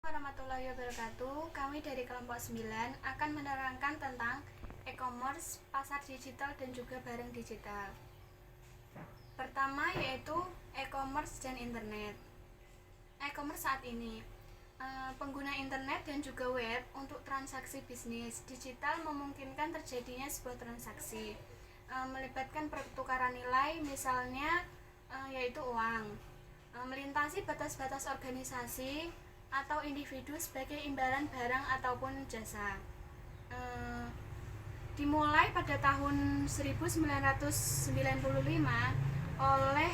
Warahmatullahi wabarakatuh. Kami dari kelompok 9 akan menerangkan tentang e-commerce, pasar digital dan juga barang digital. Pertama yaitu e-commerce dan internet. E-commerce saat ini pengguna internet dan juga web untuk transaksi bisnis digital memungkinkan terjadinya sebuah transaksi melibatkan pertukaran nilai, misalnya yaitu uang, melintasi batas-batas organisasi atau individu sebagai imbalan barang ataupun jasa. Dimulai pada tahun 1995 oleh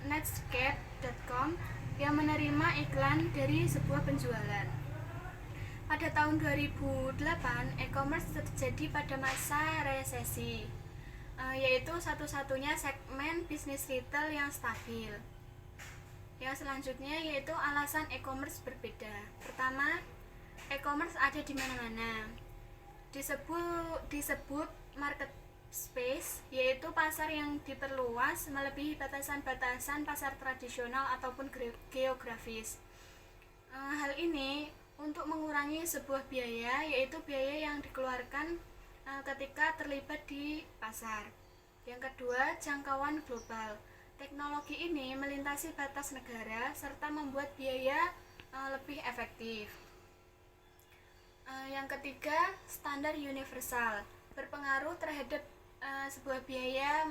Netscape.com yang menerima iklan dari sebuah penjualan. Pada tahun 2008, e-commerce terjadi pada masa resesi, yaitu satu-satunya segmen bisnis retail yang stabil. Yang selanjutnya yaitu alasan e-commerce berbeda. Pertama, e-commerce ada di mana-mana. Disebut market space, yaitu pasar yang diperluas melebihi batasan-batasan pasar tradisional ataupun geografis. Hal ini untuk mengurangi sebuah biaya, yaitu biaya yang dikeluarkan ketika terlibat di pasar. Yang kedua, jangkauan global. Teknologi ini melintasi batas negara serta membuat biaya lebih efektif. Yang ketiga, standar universal berpengaruh terhadap sebuah biaya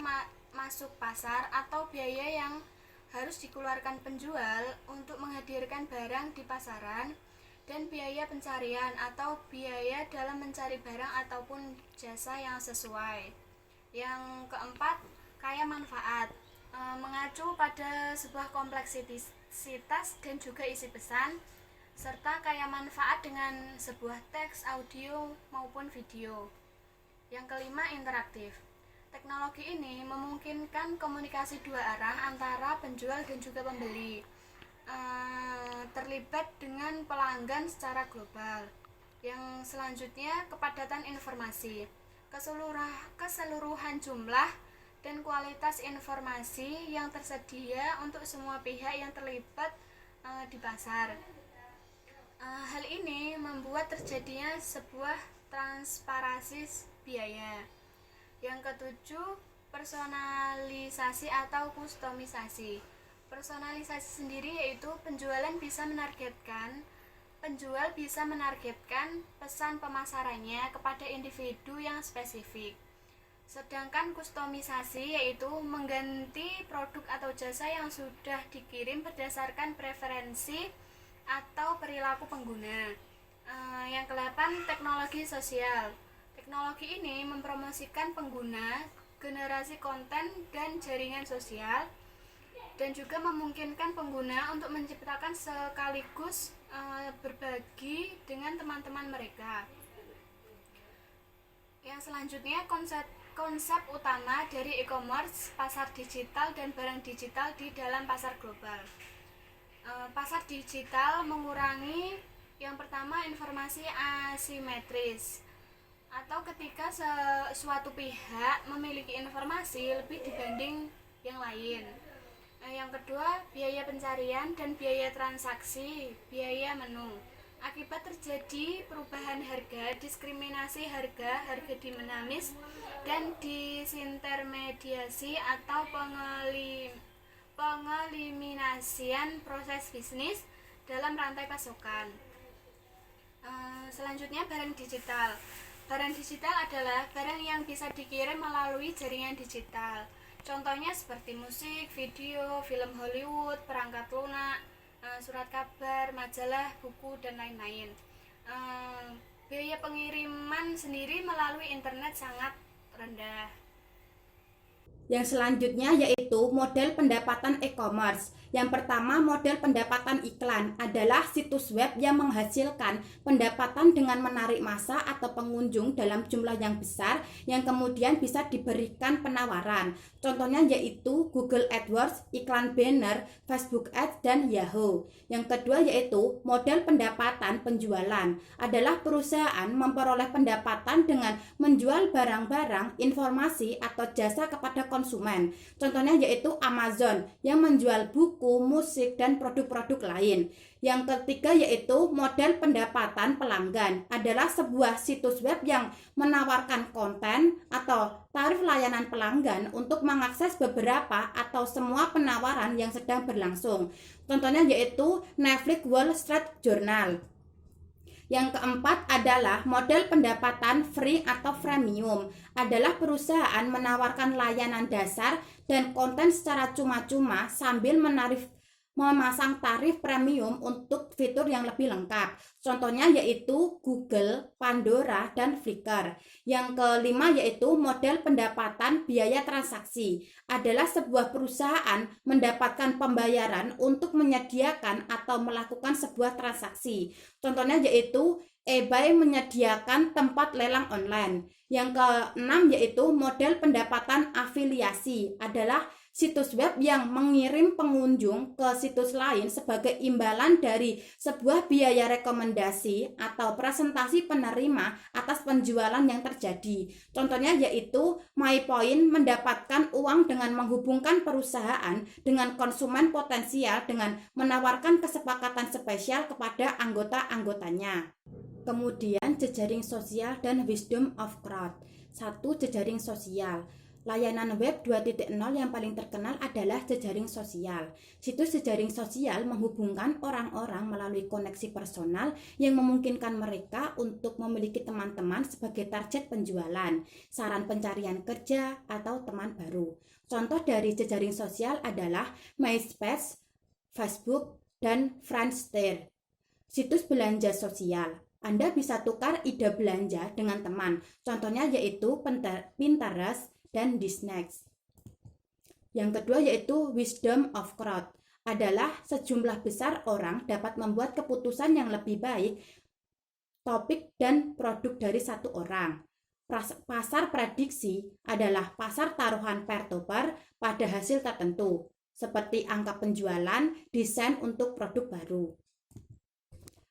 masuk pasar atau biaya yang harus dikeluarkan penjual untuk menghadirkan barang di pasaran, dan biaya pencarian atau biaya dalam mencari barang ataupun jasa yang sesuai. Yang keempat, kaya manfaat, mengacu pada sebuah kompleksitas dan juga isi pesan, serta kaya manfaat dengan sebuah teks, audio maupun video. Yang kelima, interaktif. Teknologi ini memungkinkan komunikasi dua arah antara penjual dan juga pembeli, terlibat dengan pelanggan secara global. Yang selanjutnya, kepadatan informasi, keseluruhan jumlah dan kualitas informasi yang tersedia untuk semua pihak yang terlibat di pasar. Hal ini membuat terjadinya sebuah transparansi biaya. Yang ketujuh, personalisasi atau kustomisasi. Personalisasi sendiri yaitu penjual bisa menargetkan pesan pemasarannya kepada individu yang spesifik. Sedangkan kustomisasi yaitu mengganti produk atau jasa yang sudah dikirim berdasarkan preferensi atau perilaku pengguna. Yang ke-8, teknologi sosial. Teknologi ini mempromosikan pengguna, generasi konten dan jaringan sosial, dan juga memungkinkan pengguna untuk menciptakan sekaligus berbagi dengan teman-teman mereka. Yang selanjutnya, konsep utama dari e-commerce, pasar digital dan barang digital di dalam pasar global. Pasar digital mengurangi yang pertama, informasi asimetris, atau ketika suatu pihak memiliki informasi lebih dibanding yang lain. Yang kedua, biaya pencarian dan biaya transaksi, biaya menu. Akibat terjadi perubahan harga, diskriminasi harga dinamis dan disintermediasi atau pengeliminasian proses bisnis dalam rantai pasokan. Selanjutnya, barang digital. Barang digital adalah barang yang bisa dikirim melalui jaringan digital. Contohnya seperti musik, video, film Hollywood, perangkat lunak, surat kabar, majalah, buku, dan lain-lain. Biaya pengiriman sendiri melalui internet sangat rendah. Yang selanjutnya yaitu model pendapatan e-commerce. Yang pertama, model pendapatan iklan adalah situs web yang menghasilkan pendapatan dengan menarik massa atau pengunjung dalam jumlah yang besar yang kemudian bisa diberikan penawaran. Contohnya yaitu Google AdWords, iklan banner, Facebook Ads, dan Yahoo. Yang kedua yaitu model pendapatan penjualan adalah perusahaan memperoleh pendapatan dengan menjual barang-barang, informasi, atau jasa kepada konsumen konsumen. Contohnya yaitu Amazon yang menjual buku, musik, dan produk-produk lain. Yang ketiga yaitu model pendapatan pelanggan adalah sebuah situs web yang menawarkan konten atau tarif layanan pelanggan untuk mengakses beberapa atau semua penawaran yang sedang berlangsung. Contohnya yaitu Netflix Wall Street Journal. Yang keempat adalah model pendapatan free atau freemium, adalah perusahaan menawarkan layanan dasar dan konten secara cuma-cuma sambil memasang tarif premium untuk fitur yang lebih lengkap. Contohnya yaitu Google, Pandora, dan Flickr. Yang kelima yaitu model pendapatan biaya transaksi, adalah sebuah perusahaan mendapatkan pembayaran untuk menyediakan atau melakukan sebuah transaksi. Contohnya yaitu eBay menyediakan tempat lelang online. Yang keenam yaitu model pendapatan afiliasi, adalah situs web yang mengirim pengunjung ke situs lain sebagai imbalan dari sebuah biaya rekomendasi atau presentasi penerima atas penjualan yang terjadi. Contohnya yaitu MyPoint mendapatkan uang dengan menghubungkan perusahaan dengan konsumen potensial dengan menawarkan kesepakatan spesial kepada anggota-anggotanya. Kemudian jejaring sosial dan wisdom of crowd. 1. Jejaring sosial. Layanan web 2.0 yang paling terkenal adalah jejaring sosial. Situs jejaring sosial menghubungkan orang-orang melalui koneksi personal yang memungkinkan mereka untuk memiliki teman-teman sebagai target penjualan, saran pencarian kerja, atau teman baru. Contoh dari jejaring sosial adalah MySpace, Facebook, dan Friendster. Situs belanja sosial. Anda bisa tukar ide belanja dengan teman. Contohnya yaitu Pinterest dan Disnext. Yang kedua yaitu wisdom of crowd, adalah sejumlah besar orang dapat membuat keputusan yang lebih baik topik dan produk dari satu orang. Pasar prediksi adalah pasar taruhan peer-to-peer pada hasil tertentu, seperti angka penjualan, desain untuk produk baru.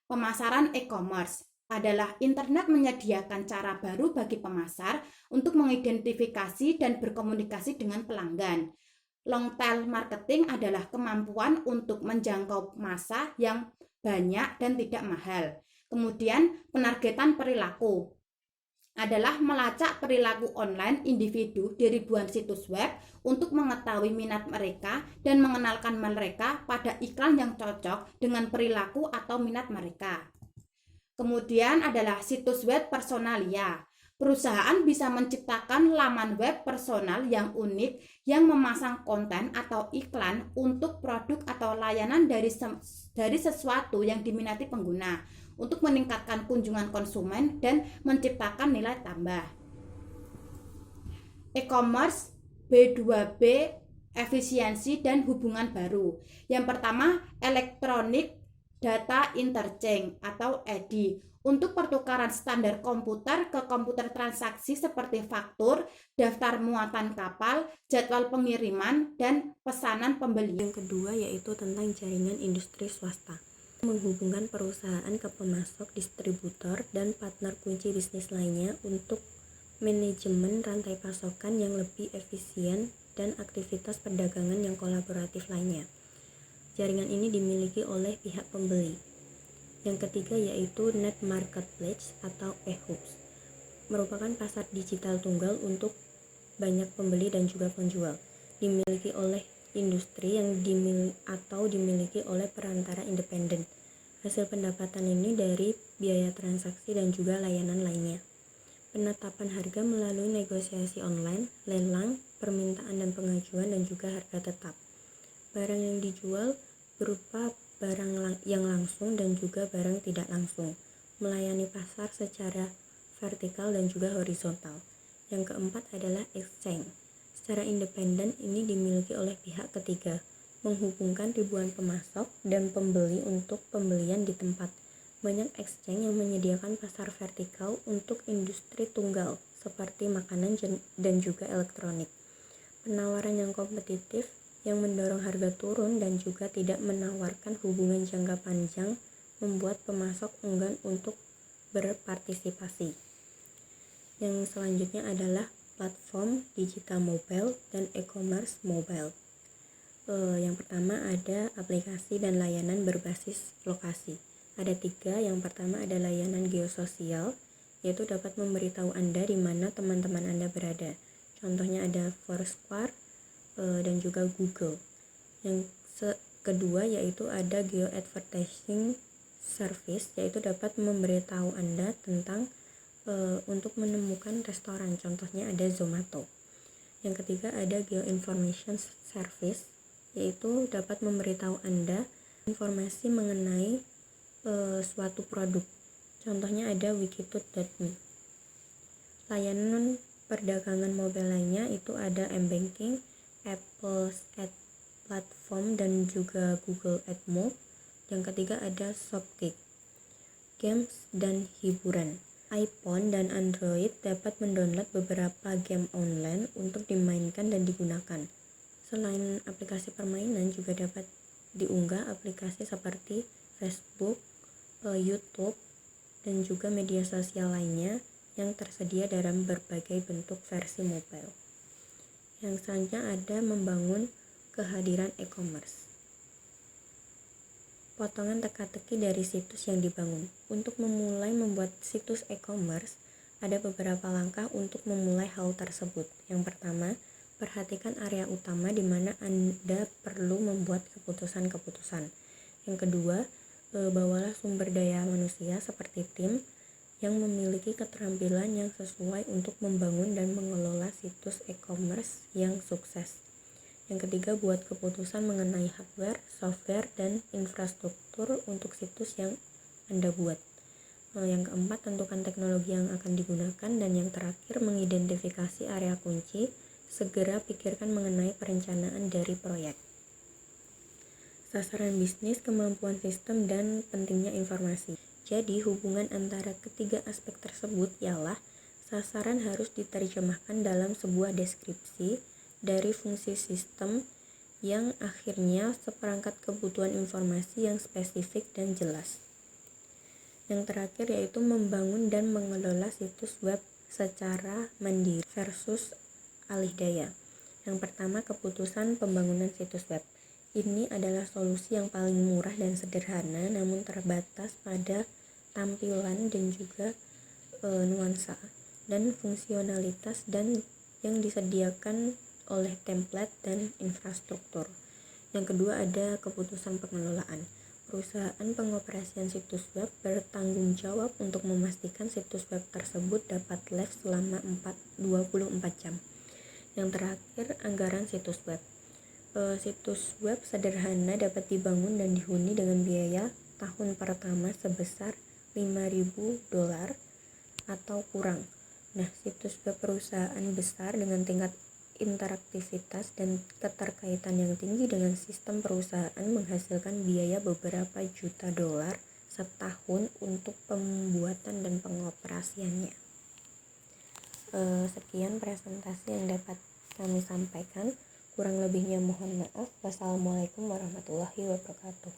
Pemasaran e-commerce adalah internet menyediakan cara baru bagi pemasar untuk mengidentifikasi dan berkomunikasi dengan pelanggan. Long tail marketing adalah kemampuan untuk menjangkau massa yang banyak dan tidak mahal. Kemudian penargetan perilaku adalah melacak perilaku online individu di ribuan situs web untuk mengetahui minat mereka dan mengenalkan mereka pada iklan yang cocok dengan perilaku atau minat mereka. Kemudian adalah situs web personalia. Perusahaan bisa menciptakan laman web personal yang unik yang memasang konten atau iklan untuk produk atau layanan dari sesuatu yang diminati pengguna untuk meningkatkan kunjungan konsumen dan menciptakan nilai tambah. E-commerce B2B, efisiensi dan hubungan baru. Yang pertama, Electronic Data Interchange atau EDI, untuk pertukaran standar komputer ke komputer transaksi seperti faktur, daftar muatan kapal, jadwal pengiriman, dan pesanan pembeli. Yang kedua yaitu tentang jaringan industri swasta, menghubungkan perusahaan ke pemasok, distributor, dan partner kunci bisnis lainnya untuk manajemen rantai pasokan yang lebih efisien dan aktivitas perdagangan yang kolaboratif lainnya. Jaringan ini dimiliki oleh pihak pembeli. Yang ketiga yaitu net marketplace atau e-hubs, merupakan pasar digital tunggal untuk banyak pembeli dan juga penjual, dimiliki oleh industri yang dimiliki oleh perantara independen. Hasil pendapatan ini dari biaya transaksi dan juga layanan lainnya. Penetapan harga melalui negosiasi online, lelang, permintaan dan pengajuan, dan juga harga tetap. Barang yang dijual berupa barang yang langsung dan juga barang tidak langsung, melayani pasar secara vertikal dan juga horizontal. Yang keempat adalah exchange. Secara independen ini dimiliki oleh pihak ketiga, menghubungkan ribuan pemasok dan pembeli untuk pembelian di tempat. Banyak exchange yang menyediakan pasar vertikal untuk industri tunggal seperti makanan dan juga elektronik. Penawaran yang kompetitif yang mendorong harga turun dan juga tidak menawarkan hubungan jangka panjang membuat pemasok enggan untuk berpartisipasi. Yang selanjutnya adalah platform digital mobile dan e-commerce mobile. Yang pertama ada aplikasi dan layanan berbasis lokasi. Ada 3. Yang pertama ada layanan geososial, yaitu dapat memberitahu Anda di mana teman-teman Anda berada. Contohnya ada Foursquare dan juga Google. Yang kedua yaitu ada geo-advertising service, yaitu dapat memberitahu Anda tentang untuk menemukan restoran. Contohnya ada Zomato. Yang ketiga ada geo-information service, yaitu dapat memberitahu Anda informasi mengenai suatu produk. Contohnya ada wikitoot.me. Layanan perdagangan mobile lainnya itu ada mBanking, Apple Ad Platform dan juga Google AdMob. Yang ketiga ada Shopkick. Games dan hiburan. iPhone dan Android dapat mendownload beberapa game online untuk dimainkan dan digunakan. Selain aplikasi permainan, juga dapat diunggah aplikasi seperti Facebook, YouTube, dan juga media sosial lainnya yang tersedia dalam berbagai bentuk versi mobile. Yang selanjutnya ada membangun kehadiran e-commerce. Potongan teka-teki dari situs yang dibangun. Untuk memulai membuat situs e-commerce, ada beberapa langkah untuk memulai hal tersebut. Yang pertama, perhatikan area utama di mana Anda perlu membuat keputusan-keputusan. Yang kedua, bawalah sumber daya manusia seperti tim yang memiliki keterampilan yang sesuai untuk membangun dan mengelola situs e-commerce yang sukses. Yang ketiga, buat keputusan mengenai hardware, software, dan infrastruktur untuk situs yang Anda buat. Yang keempat, tentukan teknologi yang akan digunakan. Dan yang terakhir, mengidentifikasi area kunci. Segera pikirkan mengenai perencanaan dari proyek. Sasaran bisnis, kemampuan sistem, dan pentingnya informasi. Jadi, hubungan antara ketiga aspek tersebut ialah sasaran harus diterjemahkan dalam sebuah deskripsi dari fungsi sistem yang akhirnya seperangkat kebutuhan informasi yang spesifik dan jelas. Yang terakhir yaitu membangun dan mengelola situs web secara mandiri versus alih daya. Yang pertama, keputusan pembangunan situs web. Ini adalah solusi yang paling murah dan sederhana, namun terbatas pada tampilan dan juga nuansa dan fungsionalitas dan yang disediakan oleh template dan infrastruktur. Yang kedua ada keputusan pengelolaan. Perusahaan pengoperasian situs web bertanggung jawab untuk memastikan situs web tersebut dapat live selama 24 jam. Yang terakhir, anggaran situs web. Situs web sederhana dapat dibangun dan dihuni dengan biaya tahun pertama sebesar $5.000 atau kurang. Nah, situs web perusahaan besar dengan tingkat interaktivitas dan keterkaitan yang tinggi dengan sistem perusahaan menghasilkan biaya beberapa juta dolar setahun untuk pembuatan dan pengoperasiannya. Sekian presentasi yang dapat kami sampaikan. Kurang lebihnya mohon maaf. Wassalamualaikum warahmatullahi wabarakatuh.